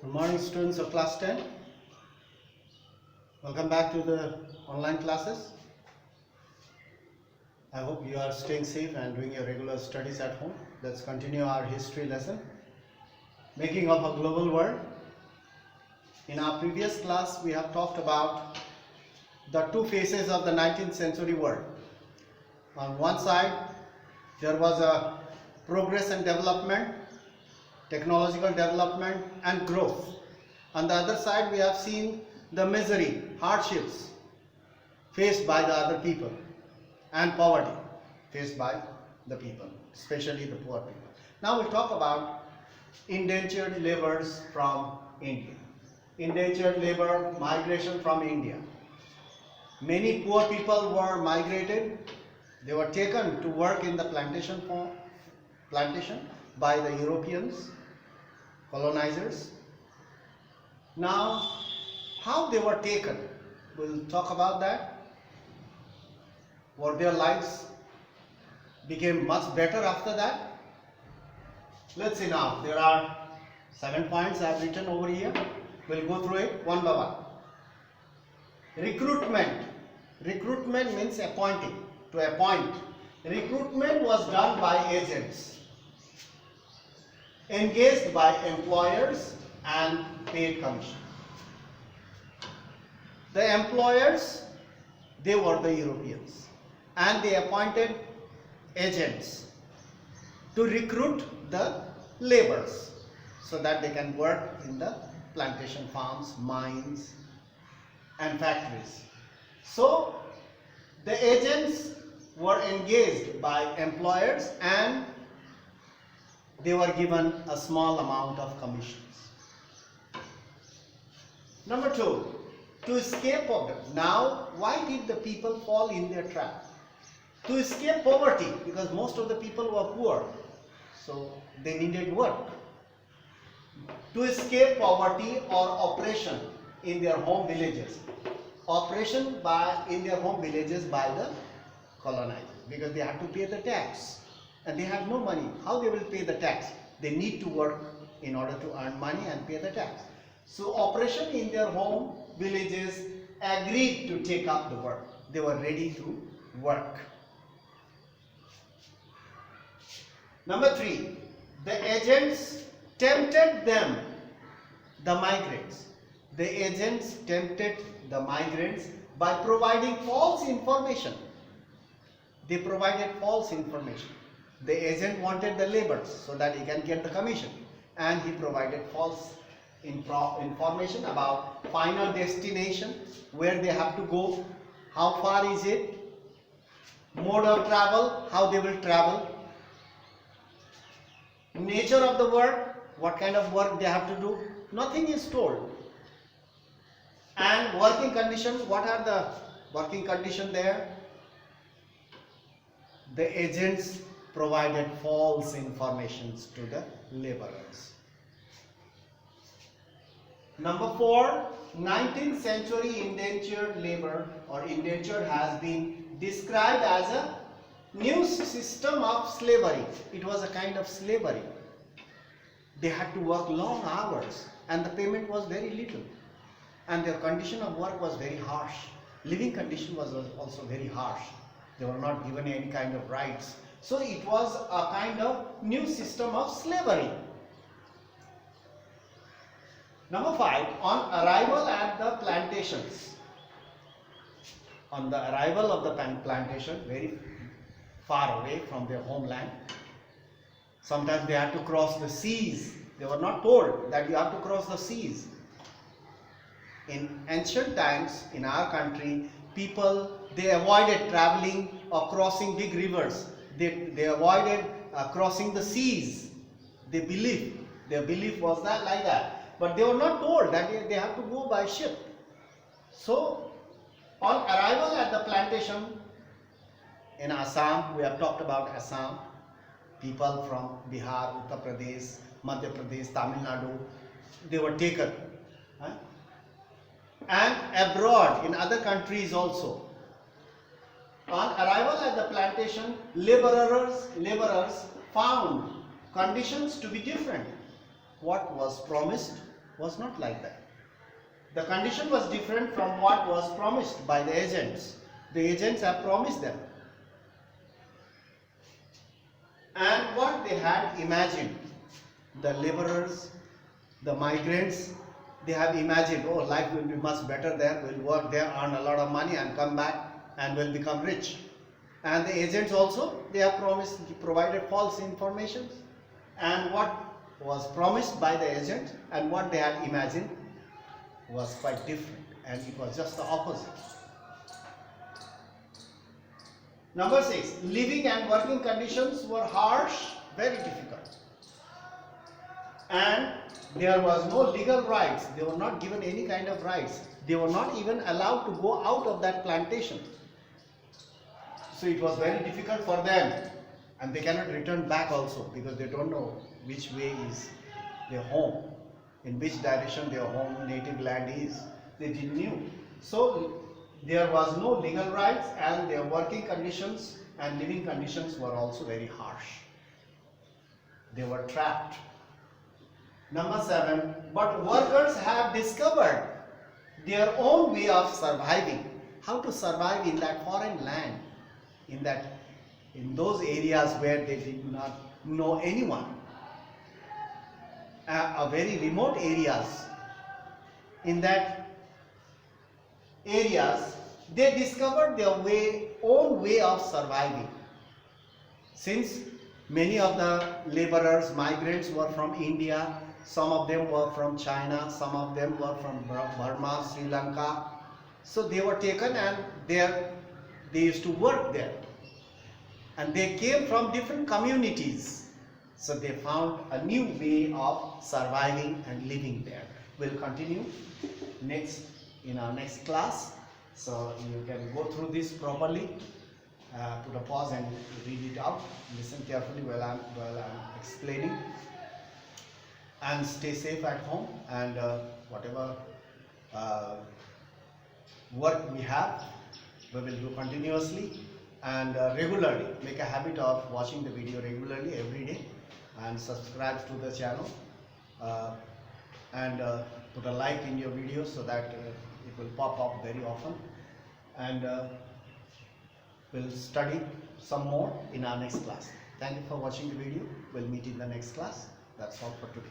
Good morning, students of class 10. Welcome back to the online classes. I hope you are staying safe and doing your regular studies at home. Let's continue our history lesson, making of a global world. In our previous class, we have talked about the two phases of the 19th century world. On one side, there was a progress and development, technological development and growth. On the other side, we have seen the misery, hardships faced by the other people and poverty faced by the people, especially the poor people. Now we'll talk about indentured laborers from India. Indentured labor migration from India. Many poor people were migrated. They were taken to work in the plantation by the Europeans, colonizers. Now, how they were taken, we'll talk about that. Or their lives became much better after that. Let's see now. There are 7 points I have written over here. We'll go through it one by one. Recruitment. Recruitment means appointing, to appoint. Recruitment was done by agents, engaged by employers and paid commission. The employers, they were the Europeans, and they appointed agents to recruit the laborers so that they can work in the plantation farms, mines and factories. So the agents were engaged by employers and they were given a small amount of commissions. Number 2, to escape poverty. Now, why did the people fall in their trap? To escape poverty, because most of the people were poor, so they needed work. To escape poverty or oppression in their home villages. Oppression in their home villages by the colonizers, because they had to pay the tax and they had no money. How they will pay the tax? They need to work in order to earn money and pay the tax. So oppression in their home villages agreed to take up the work. They were ready to work. Number 3, the agents tempted them, the migrants. The agents tempted the migrants by providing false information. They provided false information. The agent wanted the laborers so that he can get the commission, and he provided false information about final destination, where they have to go, how far is it, mode of travel, how they will travel, nature of the work, what kind of work they have to do. Nothing is told. And working conditions, what are the working conditions there? The agents provided false informations to the laborers. Number 4, 19th century indentured labor or indentured has been described as a new system of slavery. It was a kind of slavery. They had to work long hours and the payment was very little. And their condition of work was very harsh. Living condition was also very harsh. They were not given any kind of rights. So it was a kind of new system of slavery. Number 5, on arrival at the plantations. On the arrival of the plantation, very far away from their homeland, sometimes they had to cross the seas. They were not told that you have to cross the seas. In ancient times, in our country, people, they avoided traveling or crossing big rivers. They avoided crossing the seas. Their belief was that like that. But they were not told that they have to go by ship. So, on arrival at the plantation in Assam, we have talked about Assam, people from Bihar, Uttar Pradesh, Madhya Pradesh, Tamil Nadu, they were taken. And abroad, in other countries also. On arrival at the plantation, laborers found conditions to be different. What was promised Was not like that. The condition was different from what was promised by the agents. The agents have promised them. And what they had imagined, the laborers, the migrants, they have imagined, oh, life will be much better there, we'll work there, earn a lot of money and come back and will become rich. And the agents also, they have provided false information. And what was promised by the agent and what they had imagined was quite different, and it was just the opposite. Number 6, living and working conditions were harsh, very difficult. And there was no legal rights. They were not given any kind of rights. They were not even allowed to go out of that plantation. So it was very difficult for them, and they cannot return back also because they don't know which way is their home, in which direction their home native land is. They didn't know. So there was no legal rights, and their working conditions and living conditions were also very harsh. They were trapped. Number 7, but workers have discovered their own way of surviving. How to survive in that foreign land, in those areas where they did not know anyone, very remote areas. In that areas, they discovered their own way of surviving. Since many of the laborers, migrants were from India, some of them were from China, some of them were from Burma, Sri Lanka. So they were taken and they used to work there. And they came from different communities. So they found a new way of surviving and living there. We'll continue in our next class. So you can go through this properly, put a pause and read it out. Listen carefully while I'm explaining. And stay safe at home, and whatever work we have, we will do continuously and regularly. Make a habit of watching the video regularly every day, and subscribe to the channel, and put a like in your video so that it will pop up very often, and we'll study some more in our next class. Thank you for watching the video. We'll meet in the next class. That's all for today.